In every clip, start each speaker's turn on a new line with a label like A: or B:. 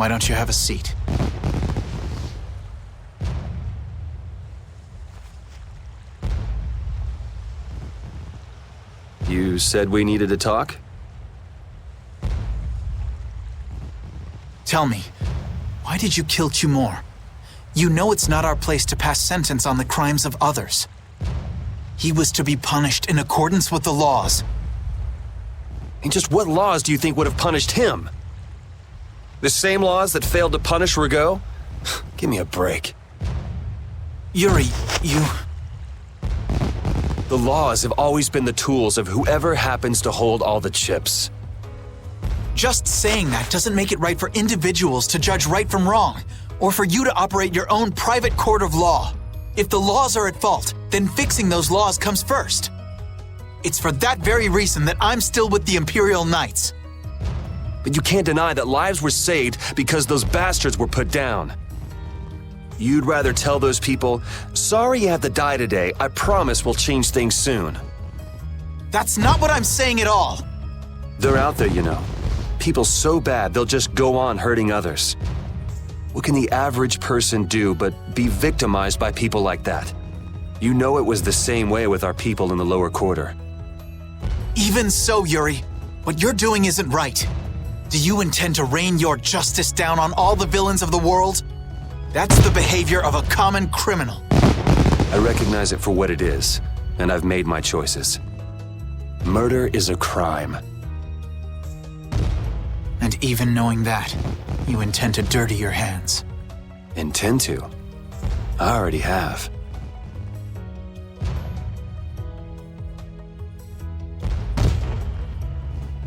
A: Why don't you have a seat?
B: You said we needed to talk?
A: Tell me, why did you kill Cumore? You know it's not our place to pass sentence on the crimes of others. He was to be punished in accordance with the laws.
B: And just what laws do you think would have punished him? The same laws that failed to punish Rigaud? Give me a break.
A: Yuri, you...
B: The laws have always been the tools of whoever happens to hold all the chips.
A: Just saying that doesn't make it right for individuals to judge right from wrong, or for you to operate your own private court of law. If the laws are at fault, then fixing those laws comes first. It's for that very reason that I'm still with the Imperial Knights.
B: But you can't deny that lives were saved because those bastards were put down. You'd rather tell those people, sorry you had to die today, I promise we'll change things soon.
A: That's not what I'm saying at all.
B: They're out there, you know. People so bad they'll just go on hurting others. What can the average person do but be victimized by people like that? You know it was the same way with our people in the lower quarter.
A: Even so, Yuri, what you're doing isn't right. Do you intend to rain your justice down on all the villains of the world? That's the behavior of a common criminal.
B: I recognize it for what it is, and I've made my choices. Murder is a crime.
A: And even knowing that, you intend to dirty your hands.
B: Intend to? I already have.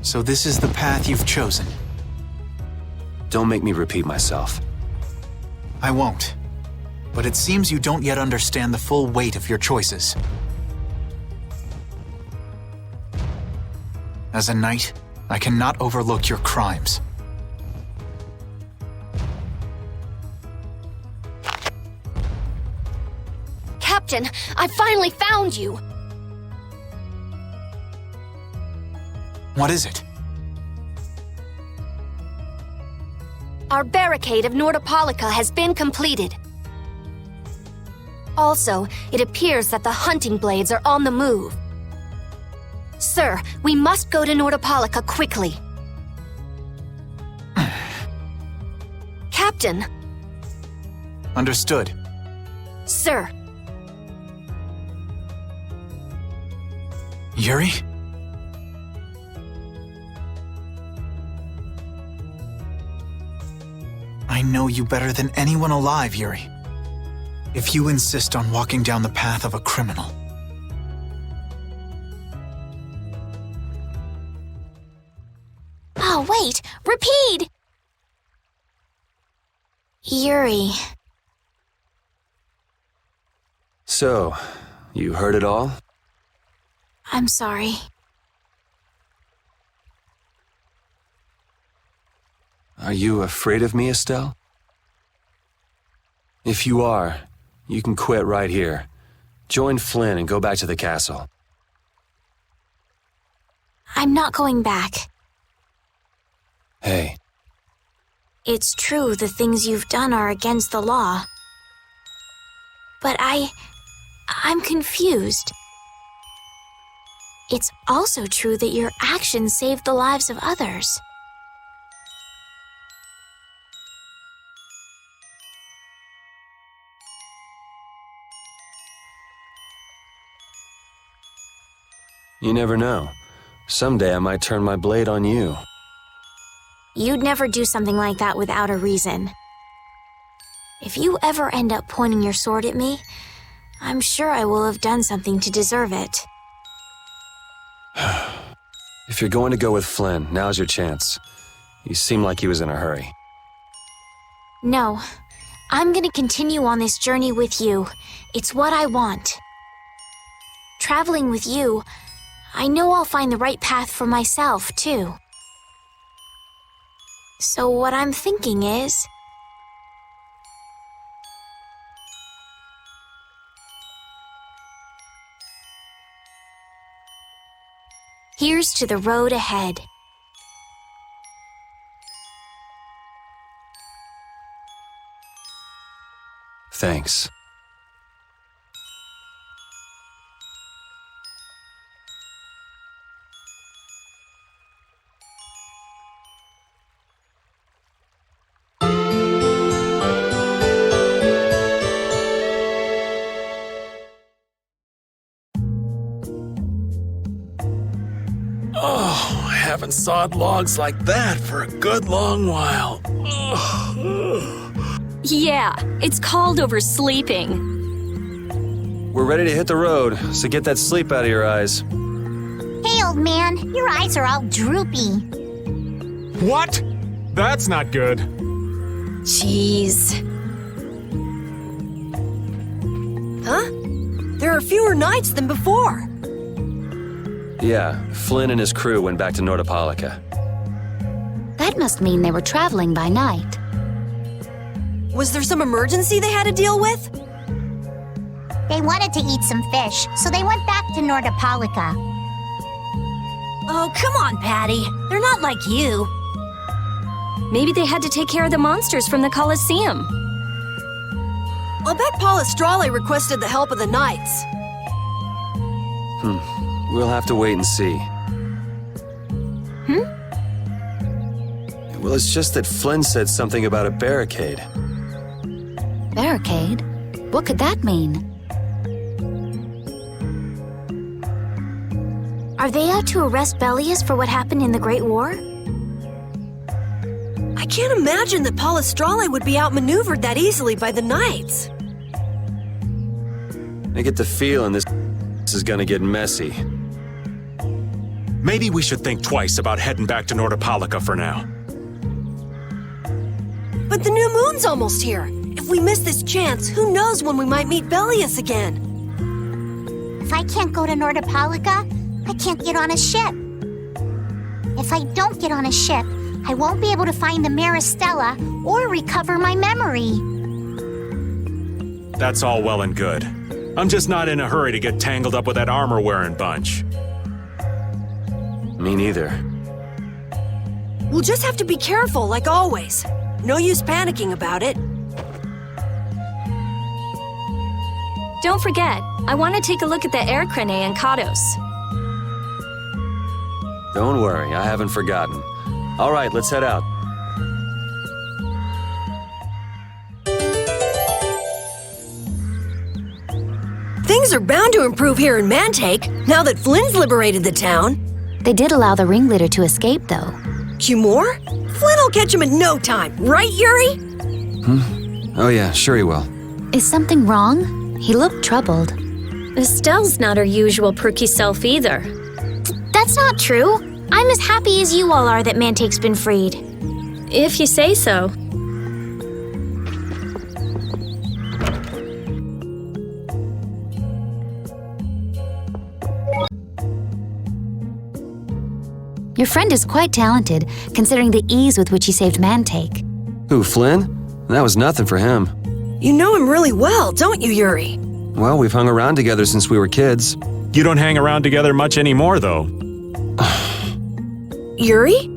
A: So this is the path you've chosen.
B: Don't make me repeat myself.
A: I won't. But it seems you don't yet understand the full weight of your choices. As a knight, I cannot overlook your crimes.
C: Captain, I finally found you!
A: What is it?
C: Our barricade of Nordopolica has been completed. Also, it appears that the hunting blades are on the move. Sir, we must go to Nordopolica quickly. Captain!
A: Understood.
C: Sir!
A: Yuri? I know you better than anyone alive, Yuri. If you insist on walking down the path of a criminal...
C: Oh, wait! Repeat! Yuri...
B: So, you heard it all?
C: I'm sorry.
B: Are you afraid of me, Estelle? If you are, you can quit right here. Join Flynn and go back to the castle.
C: I'm not going back.
B: Hey.
C: It's true the things you've done are against the law. But I'm confused. It's also true that your actions saved the lives of others.
B: You never know. Someday I might turn my blade on you.
C: You'd never do something like that without a reason. If you ever end up pointing your sword at me, I'm sure I will have done something to deserve it.
B: If you're going to go with Flynn, now's your chance. You seem like he was in a hurry.
C: No, I'm gonna continue on this journey with you. It's what I want. Traveling with you, I know I'll find the right path for myself, too. So what I'm thinking is... here's to the road ahead.
B: Thanks.
D: Oh, I haven't sawed logs like that for a good long while.
E: Yeah, it's called oversleeping.
B: We're ready to hit the road, so get that sleep out of your eyes.
F: Hey, old man, your eyes are all droopy.
G: What? That's not good.
E: Jeez. Huh? There are fewer nights than before.
B: Yeah, Flynn and his crew went back to Nordopolica.
C: That must mean they were traveling by night.
E: Was there some emergency they had to deal with?
F: They wanted to eat some fish, so they went back to Nordopolica.
E: Oh, come on, Patty. They're not like you. Maybe they had to take care of the monsters from the Colosseum. I'll bet Paul Estrale requested the help of the knights.
B: We'll have to wait and see. Well, it's just that Flynn said something about a barricade.
C: Barricade? What could that mean? Are they out to arrest Bellius for what happened in the Great War?
E: I can't imagine that Paul Estrale would be outmaneuvered that easily by the knights.
B: I get the feeling this is gonna get messy.
G: Maybe we should think twice about heading back to Nordopolica for now.
E: But the new moon's almost here. If we miss this chance, who knows when we might meet Bellius again?
F: If I can't go to Nordopolica, I can't get on a ship. If I don't get on a ship, I won't be able to find the Mare Estelle or recover my memory.
G: That's all well and good. I'm just not in a hurry to get tangled up with that armor-wearing bunch.
B: Me neither.
E: We'll just have to be careful, like always. No use panicking about it. Don't forget, I want to take a look at the Aer Krene and Cados.
B: Don't worry, I haven't forgotten. All right, let's head out.
E: Things are bound to improve here in Mantake, now that Flynn's liberated the town.
C: They did allow the ringleader to escape, though.
E: Cumore? Flynn will catch him in no time, right, Yuri?
B: Oh yeah, sure he will.
C: Is something wrong? He looked troubled.
H: Estelle's not her usual perky self either.
C: That's not true. I'm as happy as you all are that Mantake's been freed.
H: If you say so.
C: Your friend is quite talented, considering the ease with which he saved Mantake.
B: Who, Flynn? That was nothing for him.
E: You know him really well, don't you, Yuri?
B: Well, we've hung around together since we were kids.
G: You don't hang around together much anymore, though.
E: Yuri?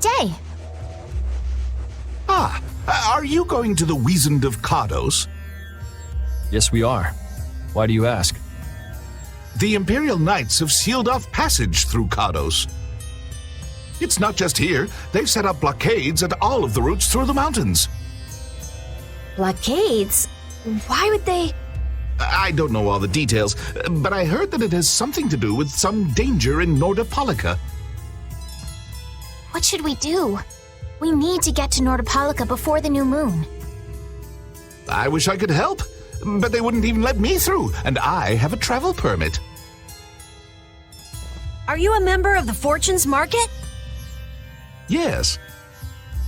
C: day.
I: Ah, are you going to the Weasand of Cados?
J: Yes, we are. Why do you ask?
I: The Imperial Knights have sealed off passage through Cados. It's not just here. They've set up blockades at all of the routes through the mountains.
E: Blockades? Why would they?
I: I don't know all the details, but I heard that it has something to do with some danger in Nordopolica.
C: What should we do? We need to get to Nordopolica before the new moon.
I: I wish I could help, but they wouldn't even let me through, and I have a travel permit.
E: Are you a member of the Fortunes Market?
I: Yes.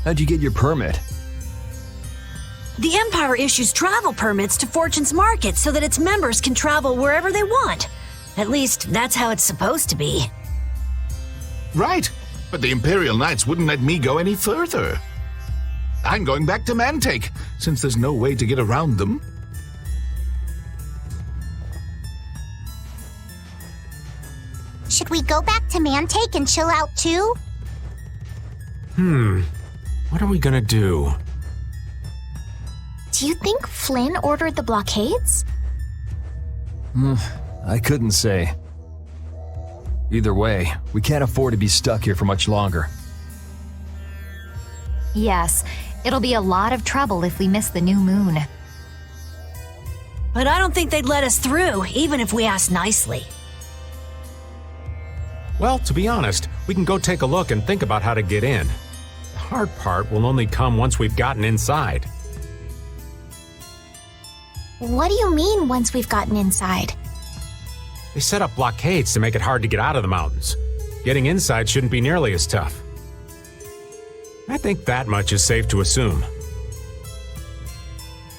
J: How'd you get your permit?
E: The Empire issues travel permits to Fortune's Market so that its members can travel wherever they want. At least, that's how it's supposed to be.
I: Right, but the Imperial Knights wouldn't let me go any further. I'm going back to Mantake, since there's no way to get around them.
F: Should we go back to Mantake and chill out too?
G: What are we gonna do?
C: Do you think Flynn ordered the blockades?
J: I couldn't say. Either way, we can't afford to be stuck here for much longer.
K: Yes, it'll be a lot of trouble if we miss the new moon.
E: But I don't think they'd let us through, even if we asked nicely.
G: Well, to be honest, we can go take a look and think about how to get in. The hard part will only come once we've gotten inside.
C: What do you mean once we've gotten inside?
G: They set up blockades to make it hard to get out of the mountains. Getting inside shouldn't be nearly as tough. I think that much is safe to assume.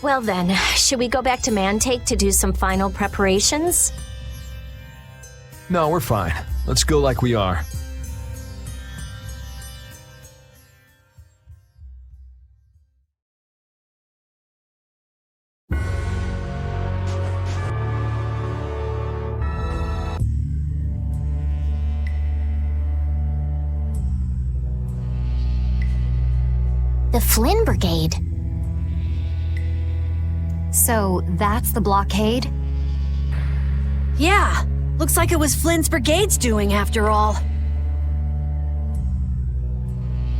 H: Well then, should we go back to Mantake to do some final preparations?
J: No, we're fine. Let's go like we are.
C: The Flynn Brigade.
K: So that's the blockade?
E: Yeah, looks like it was Flynn's brigade's doing after all.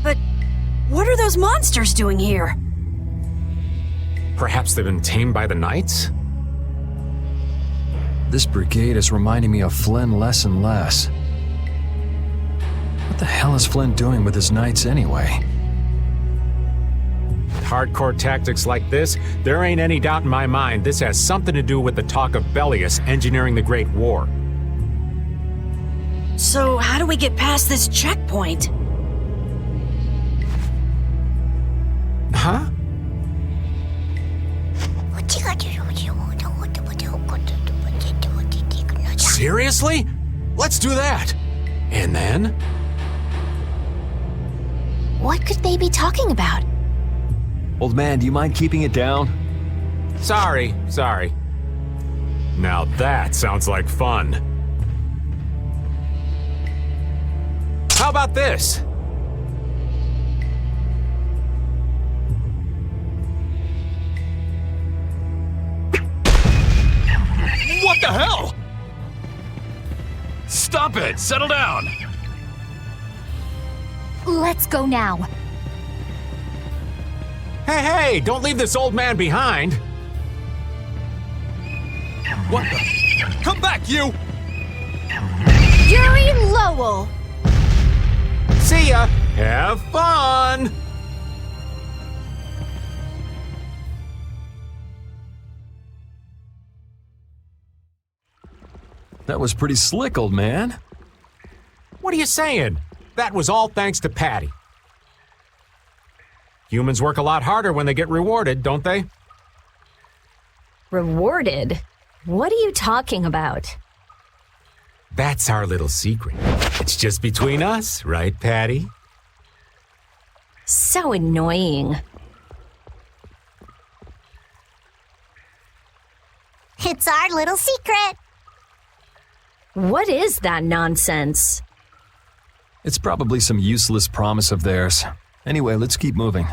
E: But what are those monsters doing here?
G: Perhaps they've been tamed by the Knights?
J: This brigade is reminding me of Flynn less and less. What the hell is Flynn doing with his knights anyway?
G: Hardcore tactics like this, there ain't any doubt in my mind this has something to do with the talk of Bellius engineering the Great War.
E: So how do we get past this checkpoint?
G: Huh? Seriously? Let's do that! And then?
C: What could they be talking about?
J: Old man, do you mind keeping it down?
G: Sorry. Now that sounds like fun. How about this? What the hell?
D: Stop it! Settle down!
K: Let's go now.
G: Hey, don't leave this old man behind. What the? Come back, you!
E: Yuri Lowell!
G: See ya! Have fun!
J: That was pretty slick, old man.
G: What are you saying? That was all thanks to Patty. Humans work a lot harder when they get rewarded, don't they?
H: Rewarded? What are you talking about?
G: That's our little secret. It's just between us, right, Patty?
H: So annoying.
F: It's our little secret.
H: What is that nonsense?
J: It's probably some useless promise of theirs. Anyway, let's keep moving.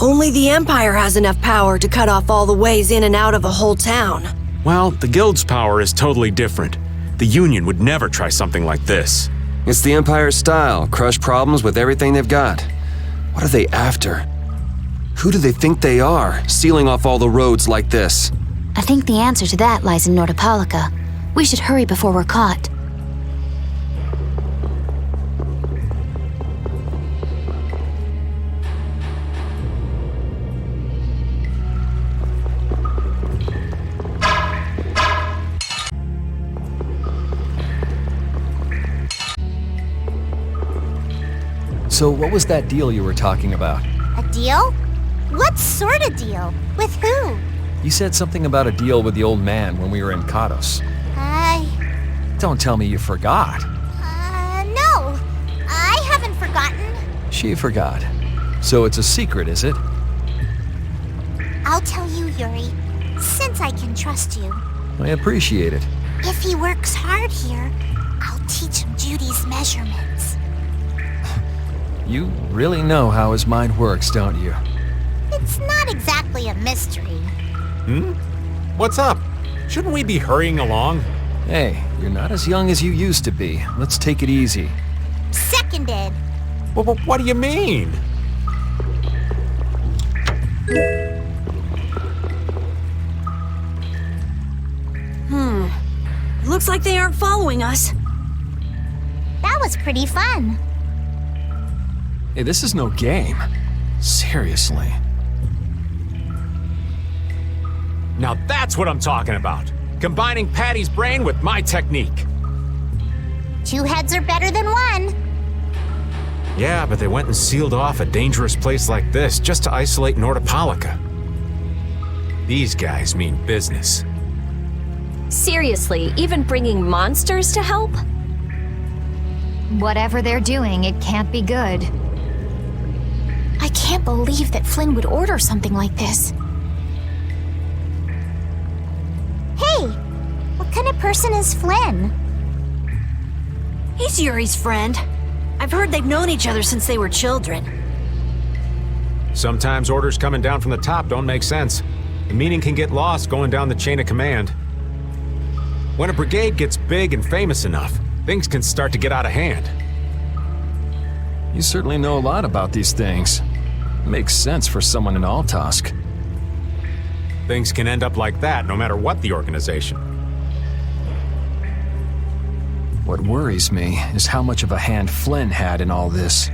E: Only the Empire has enough power to cut off all the ways in and out of a whole town.
G: Well, the Guild's power is totally different. The Union would never try something like this.
B: It's the Empire's style, crush problems with everything they've got. What are they after? Who do they think they are, sealing off all the roads like this?
C: I think the answer to that lies in Nordopolica. We should hurry before we're caught.
J: So what was that deal you were talking about?
F: A deal? What sort of deal? With who?
J: You said something about a deal with the old man when we were in Cados. Don't tell me you forgot.
F: No. I haven't forgotten.
J: She forgot. So it's a secret, is it?
F: I'll tell you, Yuri, since I can trust you.
J: I appreciate it.
F: If he works hard here, I'll teach him Judy's measurements.
J: You really know how his mind works, don't you?
F: It's not exactly a mystery.
G: What's up? Shouldn't we be hurrying along?
J: Hey, you're not as young as you used to be. Let's take it easy.
F: Seconded.
G: Well, what do you mean?
E: Looks like they aren't following us.
F: That was pretty fun.
J: Hey, this is no game. Seriously.
G: Now that's what I'm talking about. Combining Patty's brain with my technique.
F: 2 heads are better than 1.
G: Yeah, but they went and sealed off a dangerous place like this just to isolate Nordopolica. These guys mean business.
H: Seriously, even bringing monsters to help?
K: Whatever they're doing, it can't be good.
C: I can't believe that Flynn would order something like this.
F: Hey, what kind of person is Flynn?
E: He's Yuri's friend. I've heard they've known each other since they were children.
G: Sometimes orders coming down from the top don't make sense. The meaning can get lost going down the chain of command. When a brigade gets big and famous enough, things can start to get out of hand.
J: You certainly know a lot about these things. Makes sense for someone in Altosk.
G: Things can end up like that no matter what the organization.
J: What worries me is how much of a hand Flynn had in all this.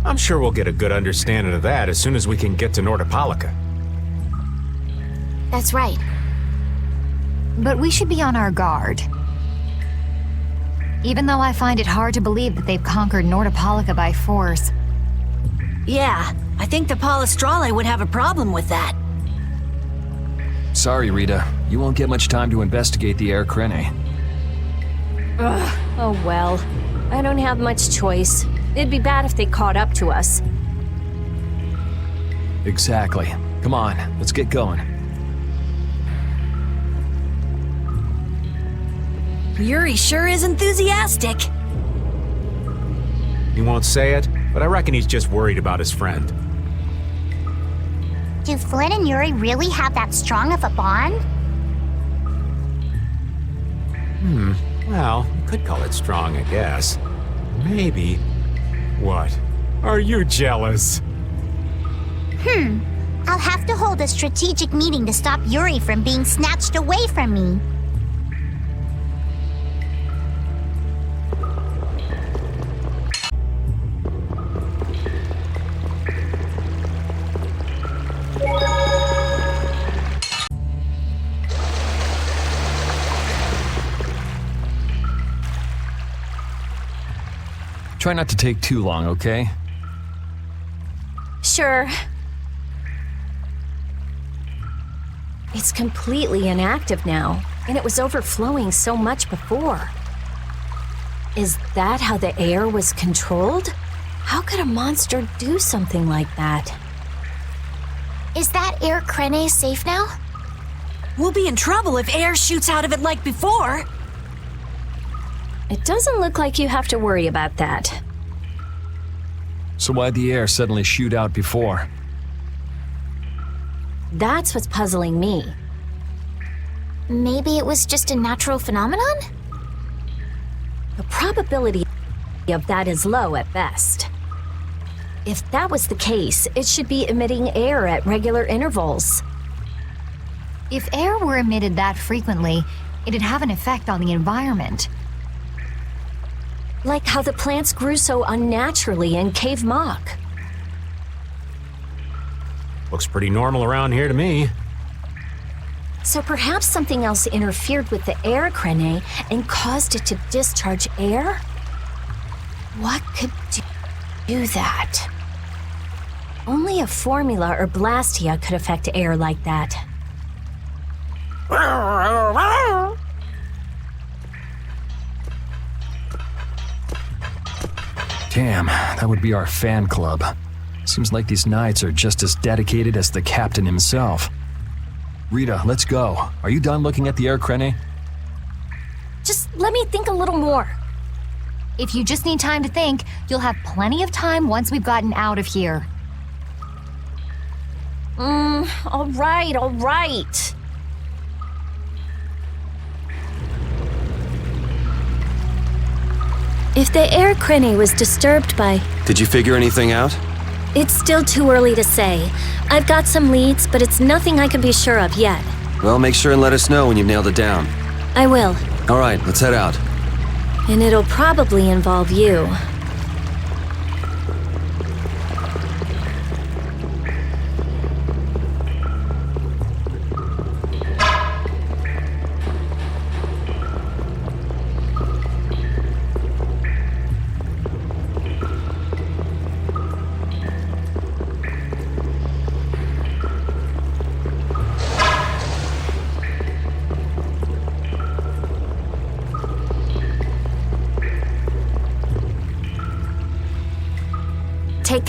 G: I'm sure we'll get a good understanding of that as soon as we can get to Nordopolica.
C: That's right.
K: But we should be on our guard. Even though I find it hard to believe that they've conquered Nordopolica by force.
E: Yeah, I think the Palestrale would have a problem with that.
J: Sorry, Rita. You won't get much time to investigate the Aer Krene.
H: Ugh, oh well. I don't have much choice. It'd be bad if they caught up to us.
J: Exactly. Come on, let's get going.
E: Yuri sure is enthusiastic.
G: He won't say it, but I reckon he's just worried about his friend.
F: Do Flynn and Yuri really have that strong of a bond?
G: Well, you could call it strong, I guess. Maybe. What? Are you jealous?
F: I'll have to hold a strategic meeting to stop Yuri from being snatched away from me.
J: Try not to take too long, okay?
H: Sure. It's completely inactive now, and it was overflowing so much before. Is that how the air was controlled? How could a monster do something like that?
C: Is that Aer Krene safe now?
E: We'll be in trouble if Aer shoots out of it like before.
H: It doesn't look like you have to worry about that.
J: So why'd the Aer suddenly shoot out before?
H: That's what's puzzling me.
C: Maybe it was just a natural phenomenon?
H: The probability of that is low at best. If that was the case, it should be emitting air at regular intervals.
K: If air were emitted that frequently, it'd have an effect on the environment.
H: Like how the plants grew so unnaturally in Cave Mock.
G: Looks pretty normal around here to me.
H: So perhaps something else interfered with the Aer Krene and caused it to discharge air? What could do that? Only a formula or blastia could affect air like that.
J: Damn, that would be our fan club. Seems like these knights are just as dedicated as the captain himself. Rita, let's go. Are you done looking at the Aer Krene?
H: Just let me think a little more.
K: If you just need time to think, you'll have plenty of time once we've gotten out of here.
H: All right. If the Aer Krene was disturbed by...
B: Did you figure anything out?
H: It's still too early to say. I've got some leads, but it's nothing I can be sure of yet.
B: Well, make sure and let us know when you've nailed it down.
H: I will.
B: All right, let's head out.
H: And it'll probably involve you. Take